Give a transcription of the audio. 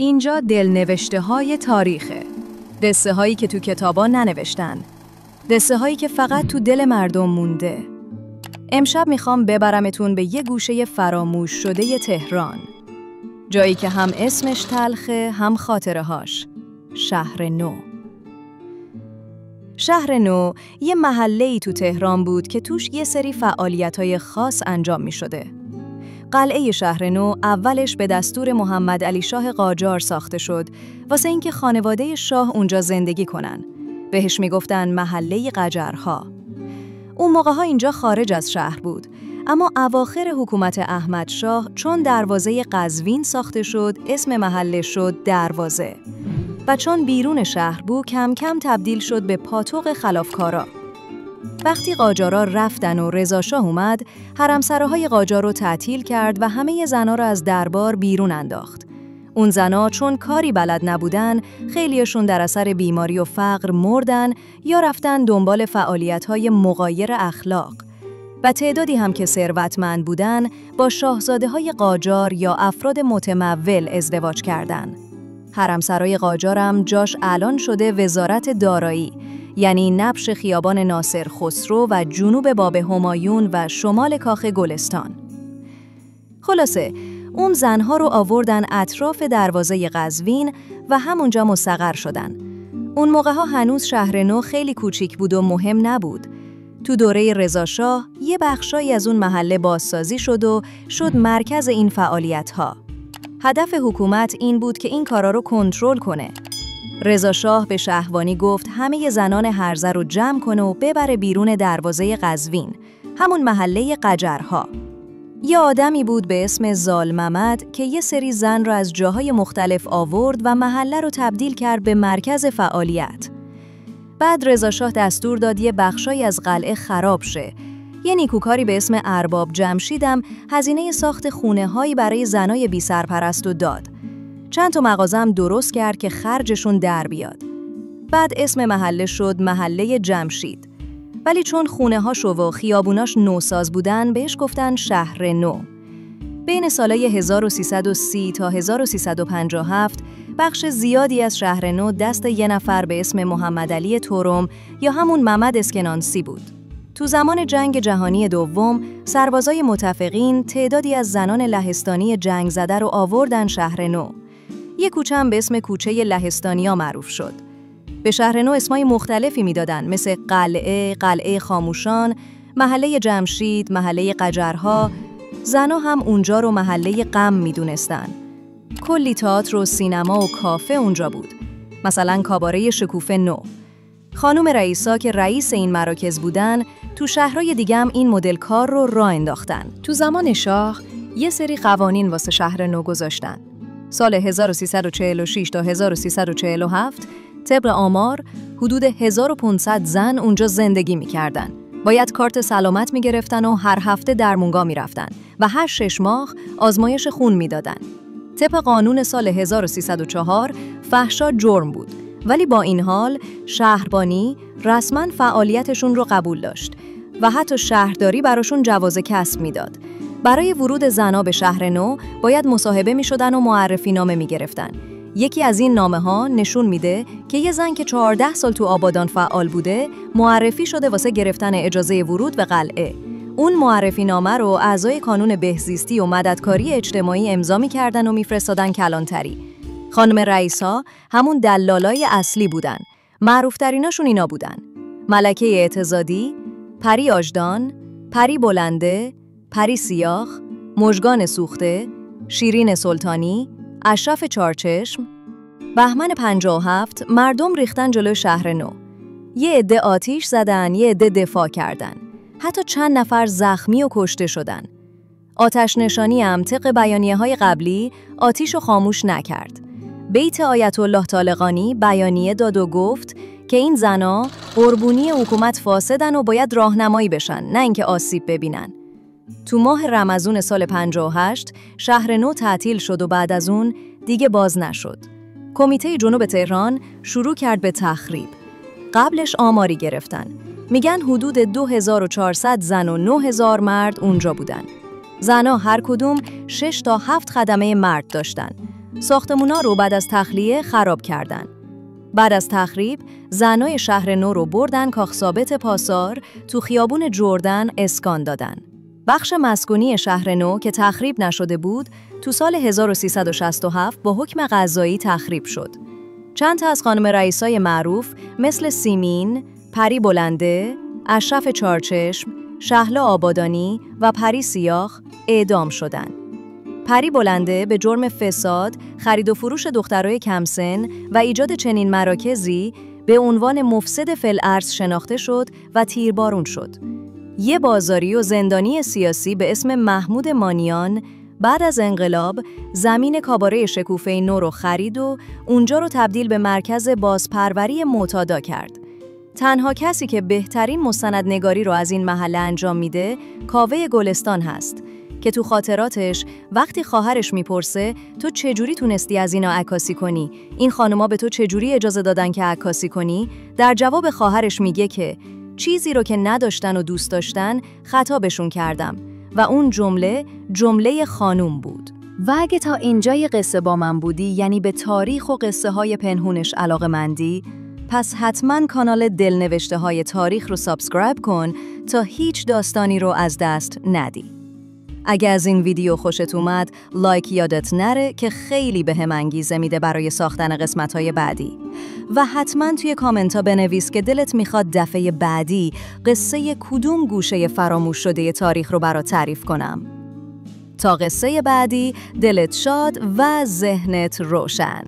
اینجا دلنوشته های تاریخه. قصه هایی که تو کتابا ننوشتن. قصه هایی که فقط تو دل مردم مونده. امشب میخوام ببرمتون به یه گوشه فراموش شده تهران. جایی که هم اسمش تلخه هم خاطره هاش. شهر نو. شهر نو یه محله‌ای تو تهران بود که توش یه سری فعالیت‌های خاص انجام می‌شده. قلعه شهر نو اولش به دستور محمد علی شاه قاجار ساخته شد واسه اینکه خانواده شاه اونجا زندگی کنن. بهش میگفتن محله قجرها. اون موقع‌ها اینجا خارج از شهر بود، اما اواخر حکومت احمد شاه چون دروازه قزوین ساخته شد، اسم محله شد دروازه. و چون بیرون شهر بود، کم کم تبدیل شد به پاتوق خلافکارا. وقتی قاجارا رفتن و رضا شاه اومد، حرمسراهای قاجار رو تعطیل کرد و همه زنا رو از دربار بیرون انداخت. اون زنا چون کاری بلد نبودن، خیلیشون در اثر بیماری و فقر مردن یا رفتن دنبال فعالیت‌های مغایر اخلاق. و تعدادی هم که ثروتمند بودن، با شاهزاده‌های قاجار یا افراد متمول ازدواج کردن. حرمسرای قاجارم جاش اعلان شده وزارت دارایی، یعنی نبش خیابان ناصر خسرو و جنوب باب همایون و شمال کاخ گلستان. خلاصه اون زنها رو آوردن اطراف دروازه قزوین و همونجا مستقر شدن. اون موقع‌ها هنوز شهر نو خیلی کوچیک بود و مهم نبود. تو دوره رضا شاه یه بخشایی از اون محله بازسازی شد و شد مرکز این فعالیت‌ها. هدف حکومت این بود که این کارا رو کنترل کنه. رضا شاه به شهوانی گفت همه زنان هرزه رو جمع کنه و ببره بیرون دروازه قزوین، همون محله قجرها. یه آدمی بود به اسم زال محمد که یه سری زن رو از جاهای مختلف آورد و محله رو تبدیل کرد به مرکز فعالیت. بعد رضا شاه دستور داد یه بخشایی از قلعه خراب شه. یه نیکوکاری به اسم ارباب جمشیدم هزینه ساخت خونه‌هایی برای زنای بی سرپرست رو داد. چند تا مغازه هم درست کرد که خرجشون در بیاد. بعد اسم محله شد محله جمشید. ولی چون خونه‌هاش و خیابوناش نوساز بودن، بهش گفتن شهر نو. بین سالای 1330 تا 1357 بخش زیادی از شهر نو دست یه نفر به اسم محمد علی تورم یا همون محمد اسکنانسی بود. تو زمان جنگ جهانی دوم، سربازای متفقین تعدادی از زنان لهستانی جنگ زده رو آوردن شهر نو. یه کوچه هم به اسم کوچه لهستانیا معروف شد. به شهر نو اسمای مختلفی میدادن، مثل قلعه خاموشان، محله جمشید، محله قجرها. زنا هم اونجا رو محله غم میدونستن. کلی تئاتر و سینما و کافه اونجا بود. مثلا کاباره شکوفه نو. خانم رئیسا که رئیس این مراکز بودن، تو شهرهای دیگه هم این مدل کار رو راه انداختن. تو زمان شاه یه سری قوانین واسه شهر نو گذاشتن. سال 1346 تا 1347 طبق آمار حدود 1500 زن اونجا زندگی می‌کردن. باید کارت سلامت می‌گرفتن و هر هفته درمونگاه می‌رفتن و هر 6 ماه آزمایش خون می‌دادن. طبق قانون سال 1304 فحشا جرم بود، ولی با این حال شهربانی رسما فعالیتشون رو قبول داشت و حتی شهرداری براشون جواز کسب میداد. برای ورود زنا به شهر نو باید مصاحبه میشدن و معرفی نامه میگرفتن. یکی از این نامه ها نشون میده که یه زن که 14 سال تو آبادان فعال بوده معرفی شده واسه گرفتن اجازه ورود به قلعه. اون معرفی نامه رو اعضای کانون بهزیستی و مددکاری اجتماعی امضا میکردن و میفرستادن کلانتری. خانم رئیسا همون دلالای اصلی بودن. معروفتریناشون اینا بودن: ملکه اعتزادی، پری آژدان، پری بلنده، پری سیاخ، مژگان سوخته، شیرین سلطانی، اشرف چارچشم. بهمن 57 مردم ریختن جلو شهر نو. یه عده آتیش زدن، یه عده دفاع کردن. حتی چند نفر زخمی و کشته شدن. آتش نشانی هم طبق بیانیه‌های قبلی آتیشو خاموش نکرد. بیت آیت الله طالقانی بیانیه داد و گفت که این زنا قربونی حکومت فاسدن و باید راهنمایی بشن، نه اینکه آسیب ببینن. تو ماه رمضان سال 58 شهر نو تعطیل شد و بعد از اون دیگه باز نشد. کمیته جنوب تهران شروع کرد به تخریب. قبلش آماری گرفتن. میگن حدود 2400 زن و 9000 مرد اونجا بودن. زنا هر کدوم 6 تا 7 خدمه مرد داشتن. ساختمونا رو بعد از تخلیه خراب کردن. بعد از تخریب، زنای شهر نو رو بردن کاخ ثابت پاسار تو خیابون جردن اسکان دادن. بخش مسکونی شهر نو که تخریب نشده بود، تو سال 1367 با حکم قضایی تخریب شد. چند تا از خانم رئیسای معروف مثل سیمین، پری بلنده، اشرف چارچشم، شهلا آبادانی و پری سیاخ اعدام شدند. پری بلنده به جرم فساد، خرید و فروش دخترای کمسن و ایجاد چنین مراکزی به عنوان مفسد فی‌الارض شناخته شد و تیربارون شد. یه بازاری و زندانی سیاسی به اسم محمود مانیان بعد از انقلاب زمین کاباره شکوفه نو رو خرید و اونجا رو تبدیل به مرکز بازپروری معتادا کرد. تنها کسی که بهترین مستندنگاری رو از این محله انجام میده، کاوه گلستان هست که تو خاطراتش وقتی خواهرش میپرسه تو چجوری تونستی از اینا عکاسی کنی؟ این خانوما به تو چجوری اجازه دادن که عکاسی کنی؟ در جواب خواهرش میگه که چیزی رو که نداشتن و دوست داشتن خطابشون کردم و اون جمله خانوم بود. و اگه تا اینجای قصه با من بودی، یعنی به تاریخ و قصه های پنهونش علاقه‌مندی، پس حتما کانال دلنوشته های تاریخ رو سابسکرایب کن تا هیچ داستانی رو از دست ندی. اگه از این ویدیو خوشت اومد، لایک یادت نره که خیلی بهم انگیزه میده برای ساختن قسمت‌های بعدی. و حتما توی کامنتا بنویس که دلت میخواد دفعه بعدی قصه کدوم گوشه فراموش شده تاریخ رو برات تعریف کنم. تا قصه بعدی، دلت شاد و ذهنت روشن.